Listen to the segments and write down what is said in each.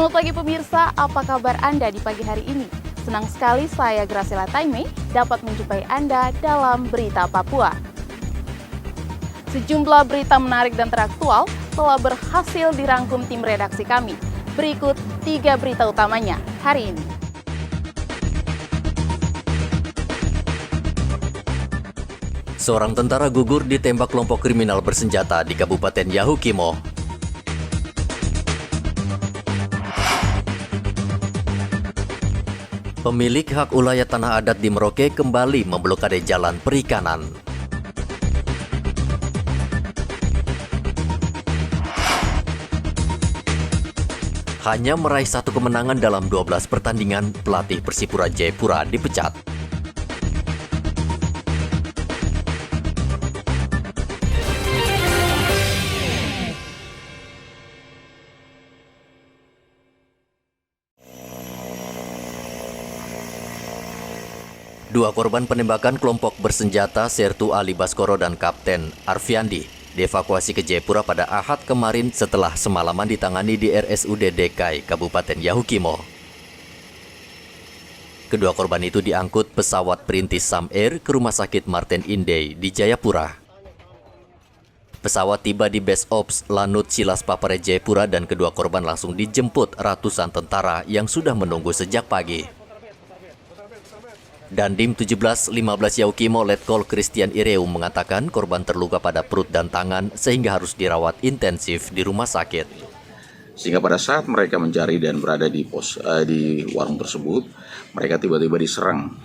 Selamat pagi pemirsa, apa kabar Anda di pagi hari ini? Senang sekali saya Graciela Taime dapat menjumpai Anda dalam Berita Papua. Sejumlah berita menarik dan teraktual telah berhasil dirangkum tim redaksi kami. Berikut 3 berita utamanya hari ini. Seorang tentara gugur ditembak kelompok kriminal bersenjata di Kabupaten Yahukimo. Pemilik hak ulayat tanah adat di Merauke kembali memblokade jalan perikanan. Hanya meraih 1 kemenangan dalam 12 pertandingan, pelatih Persipura Jayapura dipecat. Dua korban penembakan kelompok bersenjata Sertu Ali Baskoro dan Kapten Arfiandi dievakuasi ke Jayapura pada Ahad kemarin setelah semalaman ditangani di RSUD DKI Kabupaten Yahukimo. Kedua korban itu diangkut pesawat perintis Sam Air ke Rumah Sakit Martin Inday di Jayapura. Pesawat tiba di Base Ops Lanut Silas Papare Jayapura dan kedua korban langsung dijemput ratusan tentara yang sudah menunggu sejak pagi. Dandim 1715 Yahukimo Letkol Christian Ireum mengatakan korban terluka pada perut dan tangan sehingga harus dirawat intensif di rumah sakit. Sehingga pada saat mereka mencari dan berada di warung tersebut, mereka tiba-tiba diserang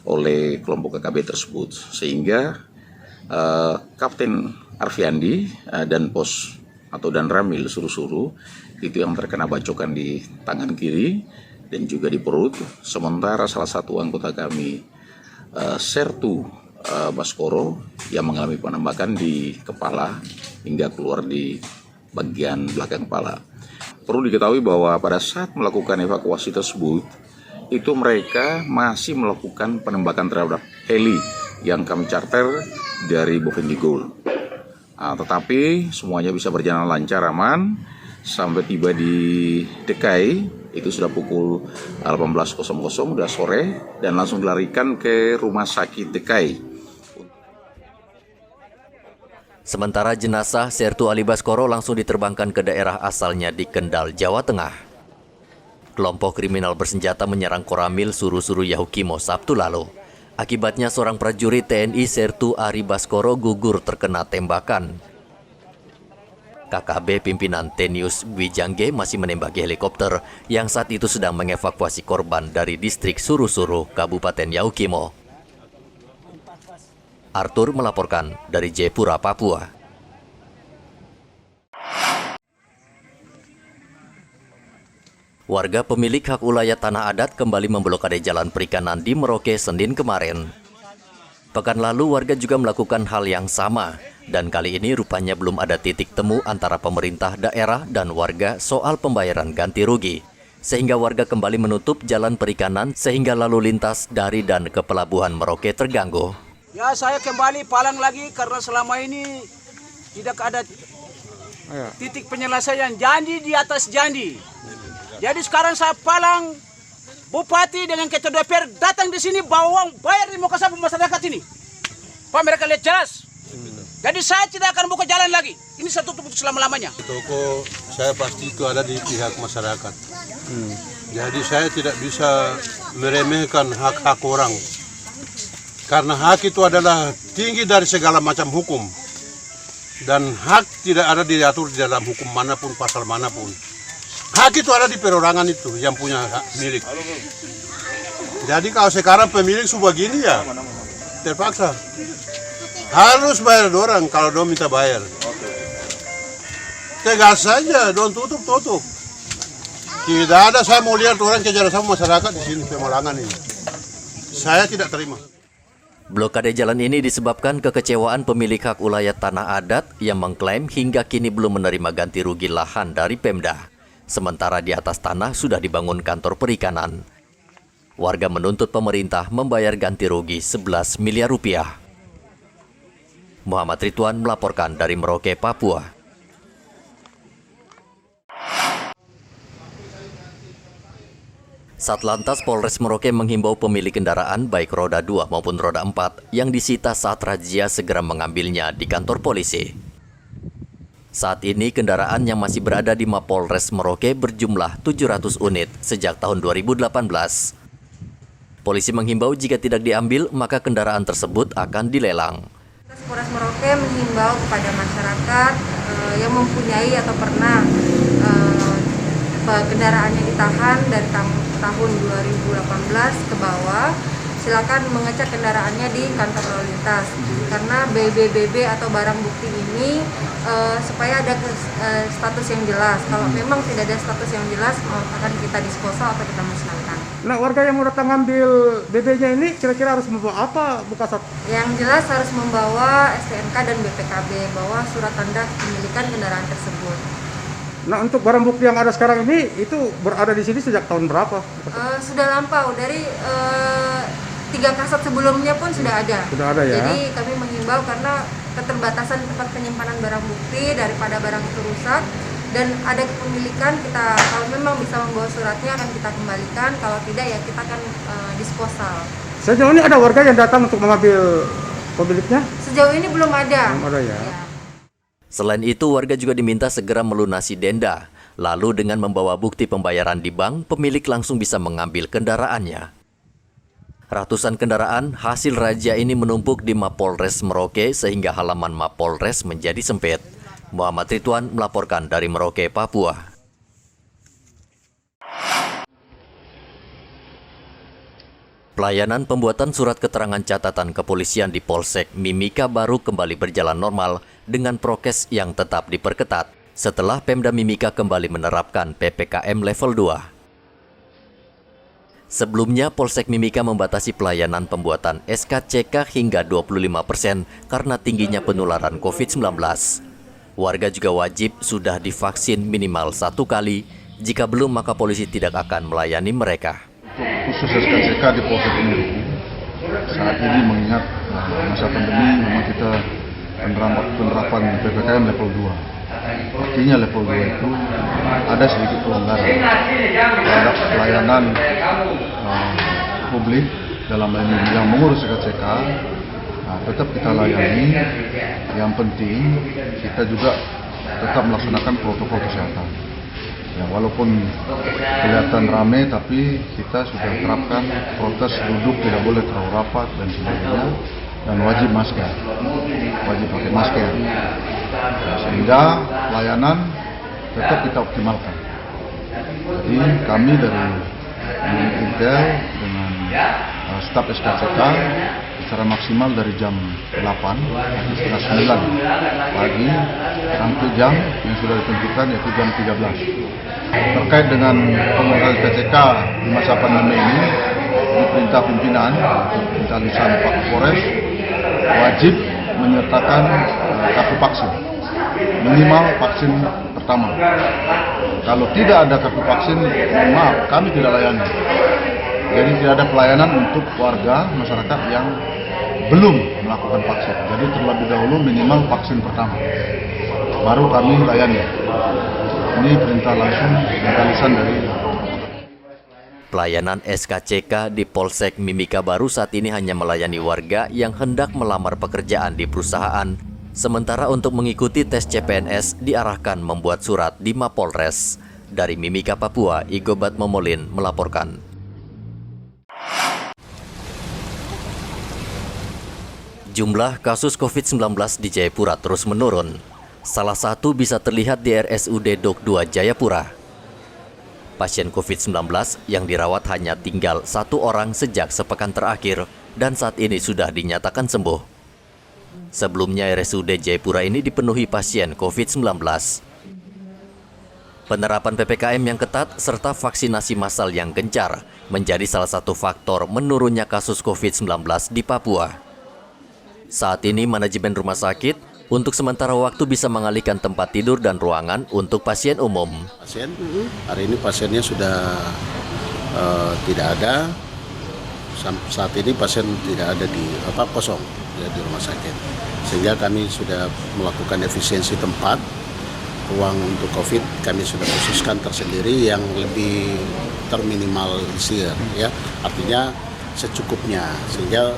oleh kelompok KKB tersebut. Sehingga Kapten Arfiandi dan Pos atau Dan Ramil Suruh-Suruh itu yang terkena bacokan di tangan kiri dan juga di perut, sementara salah satu anggota kami, Sertu Baskoro, yang mengalami penembakan di kepala hingga keluar di bagian belakang kepala. Perlu diketahui bahwa pada saat melakukan evakuasi tersebut, itu mereka masih melakukan penembakan terhadap heli yang kami charter dari Bovendigul. Tetapi semuanya bisa berjalan lancar, aman, sampai tiba di DKI. Itu sudah pukul 18.00, sudah sore, dan langsung dilarikan ke Rumah Sakit DKI. Sementara jenazah Sertu Ali Baskoro langsung diterbangkan ke daerah asalnya di Kendal, Jawa Tengah. Kelompok kriminal bersenjata menyerang Koramil Suruh-Suruh Yahukimo Sabtu lalu. Akibatnya seorang prajurit TNI Sertu Ali Baskoro gugur terkena tembakan. KKB pimpinan Tenius Wijangge masih menembaki helikopter yang saat itu sedang mengevakuasi korban dari distrik Suruh-Suruh, Kabupaten Yahukimo. Arthur melaporkan dari Jayapura, Papua. Warga pemilik hak ulayat tanah adat kembali memblokade jalan perikanan di Merauke Senin kemarin. Pekan lalu warga juga melakukan hal yang sama. Dan kali ini rupanya belum ada titik temu antara pemerintah daerah dan warga soal pembayaran ganti rugi. Sehingga warga kembali menutup jalan perikanan sehingga lalu lintas dari dan ke pelabuhan Merauke terganggu. Ya, saya kembali palang lagi karena selama ini tidak ada titik penyelesaian, janji di atas janji. Jadi sekarang saya palang, Bupati dengan Ketua DPR datang di sini bawa uang bayar di muka sahabat masyarakat ini. Pak, mereka lihat jelas. Jadi saya tidak akan buka jalan lagi. Ini saya tutup selama-lamanya. Toko saya pasti itu ada di pihak masyarakat. Jadi saya tidak bisa meremehkan hak-hak orang. Karena hak itu adalah tinggi dari segala macam hukum. Dan hak tidak ada diatur di dalam hukum manapun, pasal manapun. Hak itu ada di perorangan itu yang punya hak milik. Jadi kalau sekarang pemilik sudah begini ya, terpaksa. Harus bayar dorang kalau dong minta bayar. Tegas saja, dong tutup. Tidak ada, saya mau lihat orang kejar sama masyarakat di sini Pemalangan ini. Saya tidak terima. Blokade jalan ini disebabkan kekecewaan pemilik hak ulayat tanah adat yang mengklaim hingga kini belum menerima ganti rugi lahan dari Pemda. Sementara di atas tanah sudah dibangun kantor perikanan. Warga menuntut pemerintah membayar ganti rugi 11 miliar rupiah. Muhammad Ridwan melaporkan dari Merauke, Papua. Satlantas Polres Merauke menghimbau pemilik kendaraan baik roda 2 maupun roda 4 yang disita saat razia segera mengambilnya di kantor polisi. Saat ini kendaraan yang masih berada di Mapolres Merauke berjumlah 700 unit sejak tahun 2018. Polisi menghimbau jika tidak diambil maka kendaraan tersebut akan dilelang. Polres Merauke menghimbau kepada masyarakat yang mempunyai atau pernah kendaraannya ditahan dari tahun 2018 ke bawah, silakan mengecek kendaraannya di kantor lalu lintas. Karena BBBB atau barang bukti ini supaya ada status yang jelas. Kalau memang tidak ada status yang jelas, akan kita disposal atau kita musnahkan. Nah, warga yang mau datang ngambil BB-nya ini kira-kira harus membawa apa, Bu Kasat? Yang jelas harus membawa STNK dan BPKB, bawa surat tanda kepemilikan kendaraan tersebut. Nah, untuk barang bukti yang ada sekarang ini, itu berada di sini sejak tahun berapa? Sudah lampau, dari 3 kasat sebelumnya pun sudah ada. Sudah ada ya? Jadi kami menghimbau karena keterbatasan tempat penyimpanan barang bukti daripada barang itu rusak dan ada kepemilikan, kita kalau memang bisa membawa suratnya akan kita kembalikan, kalau tidak ya kita akan disposal. Sejauh ini ada warga yang datang untuk mengambil pemiliknya? Sejauh ini belum ada. Belum ada ya? Selain itu, warga juga diminta segera melunasi denda. Lalu dengan membawa bukti pembayaran di bank, pemilik langsung bisa mengambil kendaraannya. Ratusan kendaraan hasil razia ini menumpuk di Mapolres Merauke sehingga halaman Mapolres menjadi sempit. Muhammad Ridwan melaporkan dari Merauke, Papua. Pelayanan pembuatan surat keterangan catatan kepolisian di Polsek Mimika baru kembali berjalan normal dengan prokes yang tetap diperketat setelah Pemda Mimika kembali menerapkan PPKM level 2. Sebelumnya, Polsek Mimika membatasi pelayanan pembuatan SKCK hingga 25% karena tingginya penularan COVID-19. Warga juga wajib sudah divaksin minimal 1 kali, jika belum maka polisi tidak akan melayani mereka. Khusus SKCK di Polsek ini, saat ini mengingat masa pandemi memang kita penerapan PPKM level 2. Artinya level 2 itu ada sedikit pelonggaran terhadap pelayanan publik dalam hal ini yang mengurus SKCK. Tetap kita layani. Yang penting kita juga tetap melaksanakan protokol kesehatan. Ya, walaupun kelihatan ramai, tapi kita sudah terapkan prokes duduk tidak boleh terlalu rapat dan sebagainya, dan wajib masker, wajib pakai masker, sehingga pelayanan tetap kita optimalkan. Jadi kami dari Intel dengan staf SKCK secara maksimal dari jam 8 setengah 9 pagi sampai jam yang sudah ditentukan yaitu jam 13. Terkait dengan pengurusan SKCK di masa pandemi ini, di perintah pimpinan, perintah lisan Pak Kapolres, wajib menyertakan kartu vaksin, minimal vaksin pertama. Kalau tidak ada kartu vaksin, maaf, kami tidak layani. Jadi tidak ada pelayanan untuk warga masyarakat yang belum melakukan vaksin. Jadi terlebih dahulu minimal vaksin pertama, baru kami layani. Ini perintah langsung lisan dari. Pelayanan SKCK di Polsek Mimika baru saat ini hanya melayani warga yang hendak melamar pekerjaan di perusahaan. Sementara untuk mengikuti tes CPNS diarahkan membuat surat di Mapolres. Dari Mimika, Papua, Igobat Momolin melaporkan. Jumlah kasus COVID-19 di Jayapura terus menurun. Salah satu bisa terlihat di RSUD Dok 2 Jayapura. Pasien COVID-19 yang dirawat hanya tinggal 1 orang sejak sepekan terakhir dan saat ini sudah dinyatakan sembuh. Sebelumnya RSUD Jayapura ini dipenuhi pasien COVID-19. Penerapan PPKM yang ketat serta vaksinasi massal yang gencar menjadi salah satu faktor menurunnya kasus COVID-19 di Papua. Saat ini manajemen rumah sakit untuk sementara waktu bisa mengalihkan tempat tidur dan ruangan untuk pasien umum. Pasien hari ini pasiennya sudah tidak ada. Saat ini pasien tidak ada kosong ya, di rumah sakit. Sehingga kami sudah melakukan efisiensi tempat ruang untuk COVID kami sudah khususkan tersendiri yang lebih terminimalisir, ya, artinya secukupnya, sehingga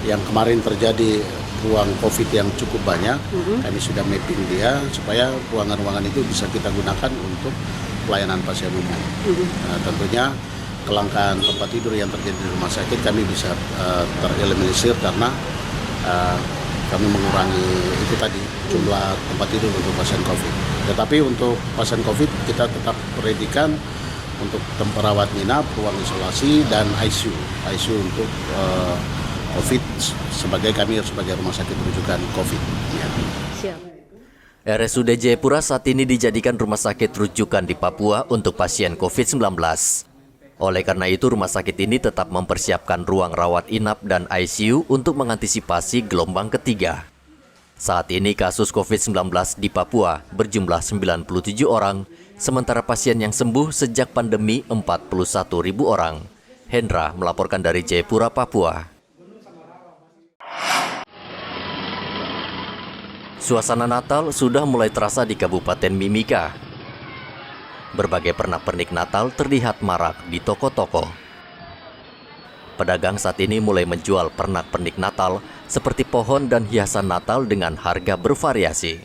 yang kemarin terjadi ruang COVID yang cukup banyak, kami sudah mapping dia supaya ruangan-ruangan itu bisa kita gunakan untuk pelayanan pasien umum. Tentunya kelangkaan tempat tidur yang terjadi di rumah sakit kami bisa tereliminir karena kami mengurangi itu tadi jumlah tempat tidur untuk pasien COVID. Tetapi untuk pasien COVID kita tetap predikan untuk perawat inap, ruang isolasi, dan ICU. ICU untuk COVID sebagai rumah sakit rujukan COVID. Ya. RSUD Jayapura saat ini dijadikan rumah sakit rujukan di Papua untuk pasien COVID-19. Oleh karena itu, rumah sakit ini tetap mempersiapkan ruang rawat inap dan ICU untuk mengantisipasi gelombang ketiga. Saat ini kasus COVID-19 di Papua berjumlah 97 orang, sementara pasien yang sembuh sejak pandemi 41.000 orang. Hendra melaporkan dari Jayapura, Papua. Suasana Natal sudah mulai terasa di Kabupaten Mimika. Berbagai pernak-pernik Natal terlihat marak di toko-toko. Pedagang saat ini mulai menjual pernak-pernik Natal seperti pohon dan hiasan Natal dengan harga bervariasi.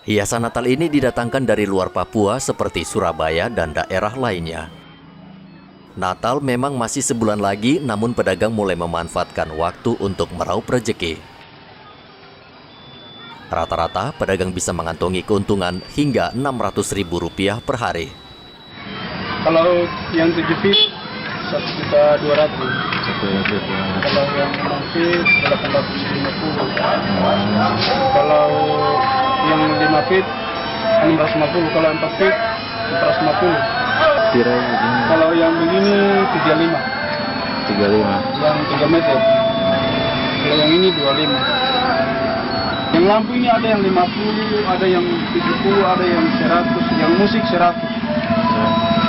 Hiasan Natal ini didatangkan dari luar Papua seperti Surabaya dan daerah lainnya. Natal memang masih sebulan lagi, namun pedagang mulai memanfaatkan waktu untuk meraup rezeki. Rata-rata pedagang bisa mengantongi keuntungan hingga Rp600.000 per hari. Kalau yang 7 feet 1.200.000. Kalau yang 6 feet 850. Kalau yang 5 feet 650. Kalau 4 feet 450. Kalau yang begini 35. Yang 3 meter. Kalau yang ini 25. Yang lampu ini ada yang 50, ada yang 70, ada yang 100, yang musik 100.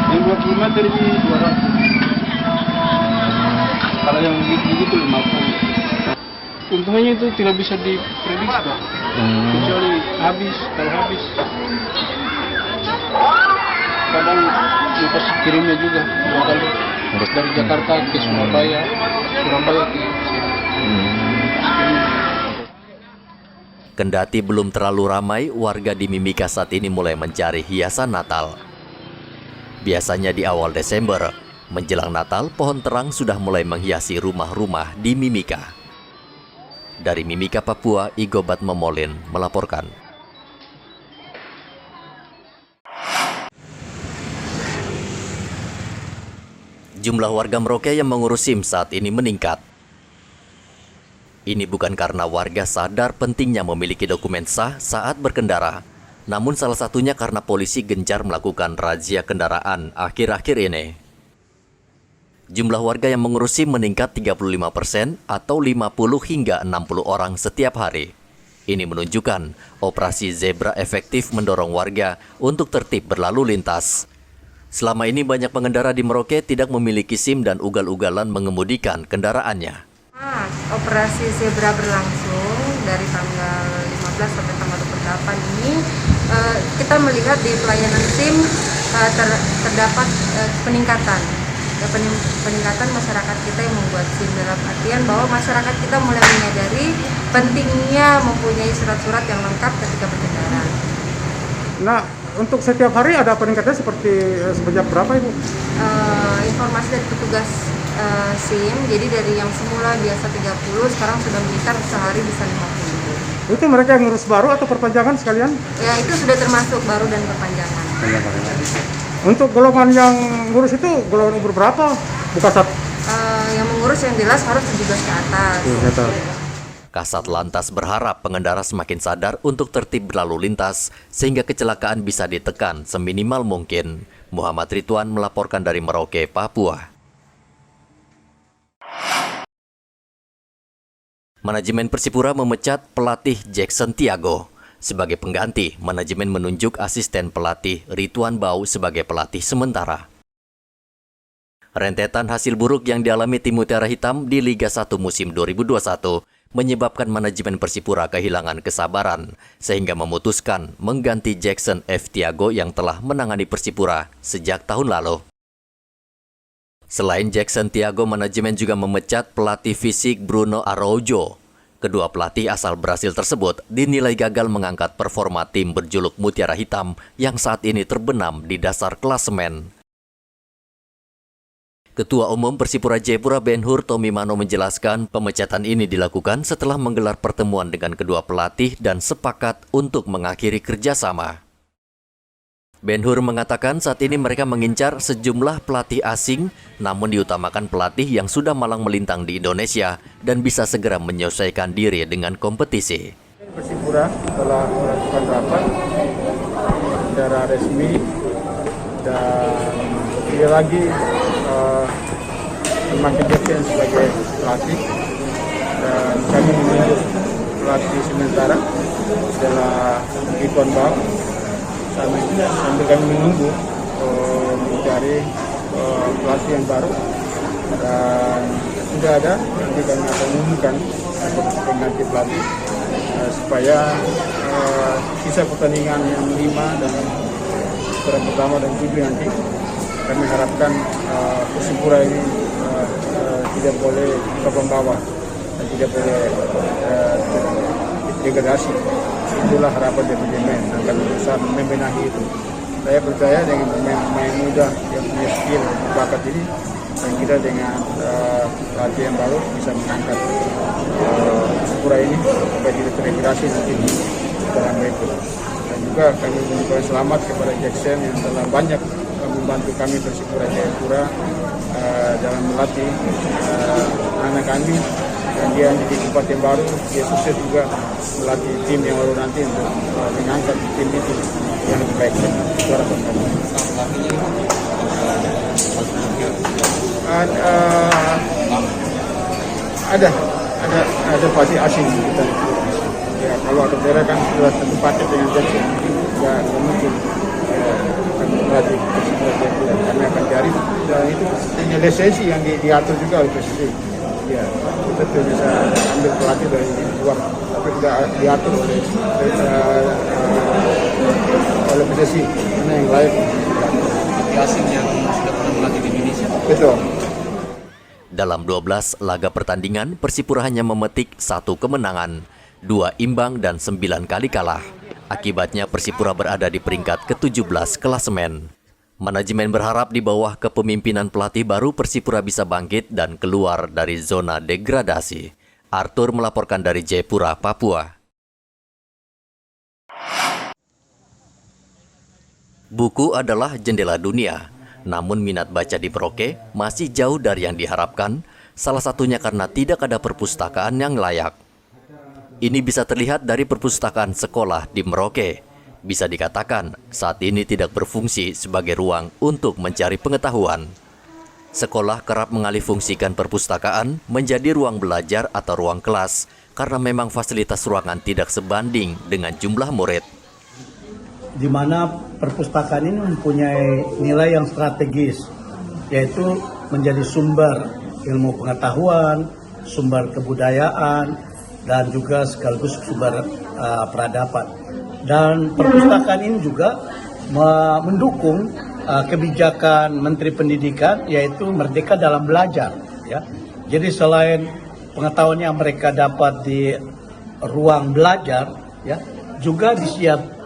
Yang 20 meter ini 200. Kalau yang begitu 50. Untungnya itu tidak bisa diprediksi, Pak. Kecuali kalau habis. Kadang pas kirimnya juga 2 kali. Dari Jakarta ke Surabaya ke Kendati belum terlalu ramai, warga di Mimika saat ini mulai mencari hiasan Natal. Biasanya di awal Desember, menjelang Natal, pohon terang sudah mulai menghiasi rumah-rumah di Mimika. Dari Mimika, Papua, Igobat Memolin melaporkan. Jumlah warga Merauke yang mengurus SIM saat ini meningkat. Ini bukan karena warga sadar pentingnya memiliki dokumen sah saat berkendara, namun salah satunya karena polisi gencar melakukan razia kendaraan akhir-akhir ini. Jumlah warga yang mengurus SIM meningkat 35% atau 50 hingga 60 orang setiap hari. Ini menunjukkan operasi Zebra efektif mendorong warga untuk tertib berlalu lintas. Selama ini banyak pengendara di Merauke tidak memiliki SIM dan ugal-ugalan mengemudikan kendaraannya. Operasi Zebra berlangsung dari tanggal 15 sampai tanggal 28 ini, kita melihat di pelayanan SIM terdapat peningkatan masyarakat kita yang membuat SIM, dalam artian bahwa masyarakat kita mulai menyadari pentingnya mempunyai surat-surat yang lengkap ketika berkendara. Nah, untuk setiap hari ada peningkatan seperti sejak berapa, Ibu? Informasi dari petugas SIM, jadi dari yang semula biasa 30, sekarang sudah meningkat sehari bisa 50. Itu mereka yang ngurus baru atau perpanjangan sekalian? Ya, itu sudah termasuk baru dan perpanjangan. Untuk golongan yang ngurus itu golongan umur berapa? Bukan yang mengurus yang jelas harus 17 ke atas. Kasat Lantas berharap pengendara semakin sadar untuk tertib berlalu lintas sehingga kecelakaan bisa ditekan seminimal mungkin. Muhammad Ridwan melaporkan dari Merauke, Papua. Manajemen Persipura memecat pelatih Jackson Tiago. Sebagai pengganti, manajemen menunjuk asisten pelatih Ridwan Bau sebagai pelatih sementara. Rentetan hasil buruk yang dialami tim Mutiara Hitam di Liga 1 musim 2021 menyebabkan manajemen Persipura kehilangan kesabaran sehingga memutuskan mengganti Jackson F. Tiago yang telah menangani Persipura sejak tahun lalu. Selain Jackson Tiago, manajemen juga memecat pelatih fisik Bruno Araujo. Kedua pelatih asal Brasil tersebut dinilai gagal mengangkat performa tim berjuluk Mutiara Hitam yang saat ini terbenam di dasar klasemen. Ketua Umum Persipura Jayapura Ben-Hur Tommy Mano menjelaskan pemecatan ini dilakukan setelah menggelar pertemuan dengan kedua pelatih dan sepakat untuk mengakhiri kerjasama. Ben-Hur mengatakan saat ini mereka mengincar sejumlah pelatih asing, namun diutamakan pelatih yang sudah malang melintang di Indonesia dan bisa segera menyelesaikan diri dengan kompetisi. Persipura telah melakukan rapat secara resmi dan tidak lagi memakai Jackson sebagai pelatih, dan kami menunjuk pelatih sementara adalah Ridwan Bang. Sambil kami menunggu mencari pelatih yang baru, dan sudah ada, nanti kami akan umumkan pengganti pelatih supaya sisa pertandingan yang 5 dan putaran pertama dan 7 nanti kami harapkan Persipura ini tidak boleh papan bawah dan tidak boleh degradasi. Itulah harapan dari pemain, dan kami berusaha membenahi itu. Saya percaya dengan pemain muda yang punya skill dan bakat ini, dan kita dengan pelatih yang baru bisa mengangkat Persipura ini supaya tidak terdegradasi nanti di putaran berikut. Dan juga kami mengucapkan selamat kepada Jackson yang telah banyak membantu kami Persipura Jayapura dalam melatih anak kami. Dan dia menjadi tempat yang baru, dia sukses juga melatih tim yang baru nanti untuk mengangkat tim itu yang lebih baik. Suara kami. Ada pasti asing kita. Ya, kalau ada daerah kan sudah tentu paket dengan Jackson, ya mungkin kami melatih Persipura Jayapura. Kami akan cari, dan itu punya lisensi yang diatur juga oleh Presiden. Ya, kita tidak bisa ambil pelatih dari luar, tapi sudah diatur oleh PSSI mana yang layak. Asing yang sudah pernah melatih di Indonesia. Betul. Dalam 12 laga pertandingan, Persipura hanya memetik 1 kemenangan, 2 imbang dan 9 kali kalah. Akibatnya Persipura berada di peringkat ke-17 klasemen. Manajemen berharap di bawah kepemimpinan pelatih baru Persipura bisa bangkit dan keluar dari zona degradasi. Arthur melaporkan dari Jayapura, Papua. Buku adalah jendela dunia, namun minat baca di Merauke masih jauh dari yang diharapkan, salah satunya karena tidak ada perpustakaan yang layak. Ini bisa terlihat dari perpustakaan sekolah di Merauke. Bisa dikatakan saat ini tidak berfungsi sebagai ruang untuk mencari pengetahuan. Sekolah kerap mengalihfungsikan perpustakaan menjadi ruang belajar atau ruang kelas karena memang fasilitas ruangan tidak sebanding dengan jumlah murid. Di mana perpustakaan ini mempunyai nilai yang strategis, yaitu menjadi sumber ilmu pengetahuan, sumber kebudayaan, dan juga sekaligus sumber peradaban. Dan perpustakaan ini juga mendukung kebijakan Menteri Pendidikan, yaitu Merdeka dalam Belajar. Ya. Jadi selain pengetahuan yang mereka dapat di ruang belajar, ya, juga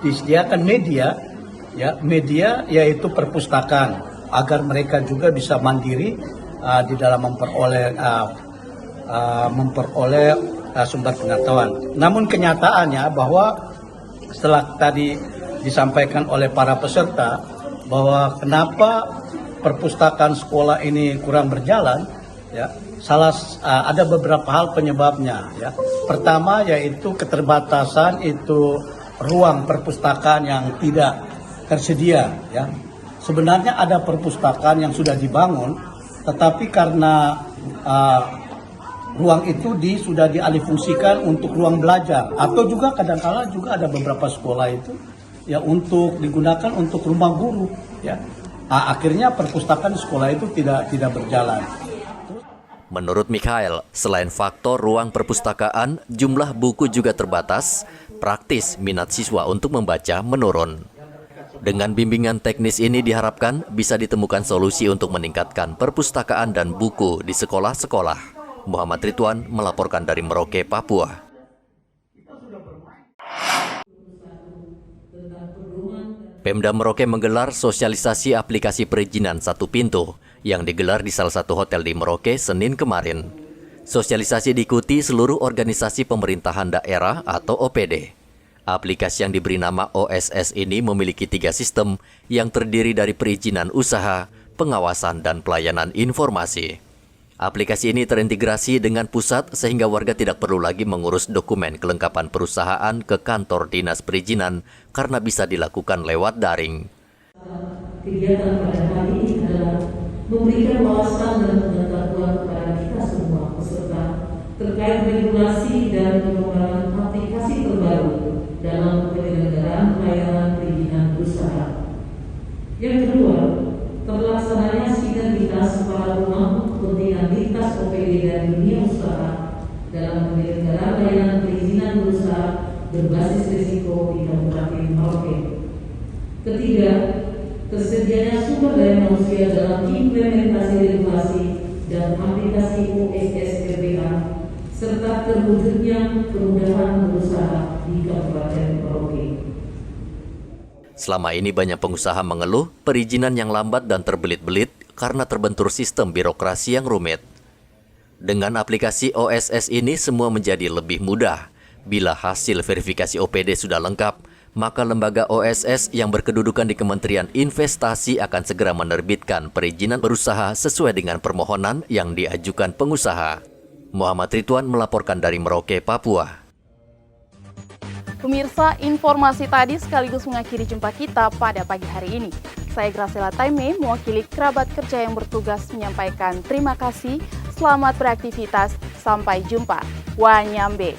disediakan media, ya, media yaitu perpustakaan, agar mereka juga bisa mandiri di dalam memperoleh sumber pengetahuan. Namun kenyataannya bahwa setelah tadi disampaikan oleh para peserta bahwa kenapa perpustakaan sekolah ini kurang berjalan, ya, ada beberapa hal penyebabnya. Ya. Pertama yaitu keterbatasan itu ruang perpustakaan yang tidak tersedia. Ya. Sebenarnya ada perpustakaan yang sudah dibangun, tetapi karena ruang itu sudah dialihfungsikan untuk ruang belajar, atau juga kadang-kala juga ada beberapa sekolah itu ya untuk digunakan untuk rumah guru, ya. Akhirnya perpustakaan sekolah itu tidak berjalan. Menurut Mikhail, selain faktor ruang perpustakaan, jumlah buku juga terbatas, praktis minat siswa untuk membaca menurun. Dengan bimbingan teknis ini diharapkan bisa ditemukan solusi untuk meningkatkan perpustakaan dan buku di sekolah-sekolah. Muhammad Ridwan melaporkan dari Merauke, Papua. Pemda Merauke menggelar sosialisasi aplikasi perizinan satu pintu yang digelar di salah satu hotel di Merauke Senin kemarin. Sosialisasi diikuti seluruh organisasi pemerintahan daerah atau OPD. Aplikasi yang diberi nama OSS ini memiliki 3 sistem yang terdiri dari perizinan usaha, pengawasan, dan pelayanan informasi. Aplikasi ini terintegrasi dengan pusat sehingga warga tidak perlu lagi mengurus dokumen kelengkapan perusahaan ke kantor dinas perizinan karena bisa dilakukan lewat daring. Kegiatan pada hari ini adalah memberikan wawasan dan pengetahuan kepada kita semua peserta terkait regulasi dan pengembangan aplikasi terbaru dalam penyelenggaraan pelayanan perizinan usaha. Yang kedua, terlaksananya sinergitas para pemangku kepentingan lintas OPD dan dunia usaha dalam penyelenggaraan layanan perizinan usaha berbasis risiko di Kabupaten Merauke. Ketiga, tersedianya sumber daya manusia dalam implementasi regulasi dan aplikasi OSS RBA serta terwujudnya kemudahan berusaha di Kabupaten Merauke. Selama ini banyak pengusaha mengeluh perizinan yang lambat dan terbelit-belit karena terbentur sistem birokrasi yang rumit. Dengan aplikasi OSS ini semua menjadi lebih mudah. Bila hasil verifikasi OPD sudah lengkap, maka lembaga OSS yang berkedudukan di Kementerian Investasi akan segera menerbitkan perizinan berusaha sesuai dengan permohonan yang diajukan pengusaha. Muhammad Ridwan melaporkan dari Merauke, Papua. Pemirsa, informasi tadi sekaligus mengakhiri jumpa kita pada pagi hari ini. Saya Graciela Taime, mewakili kerabat kerja yang bertugas menyampaikan terima kasih, selamat beraktivitas, sampai jumpa. Wanyambe.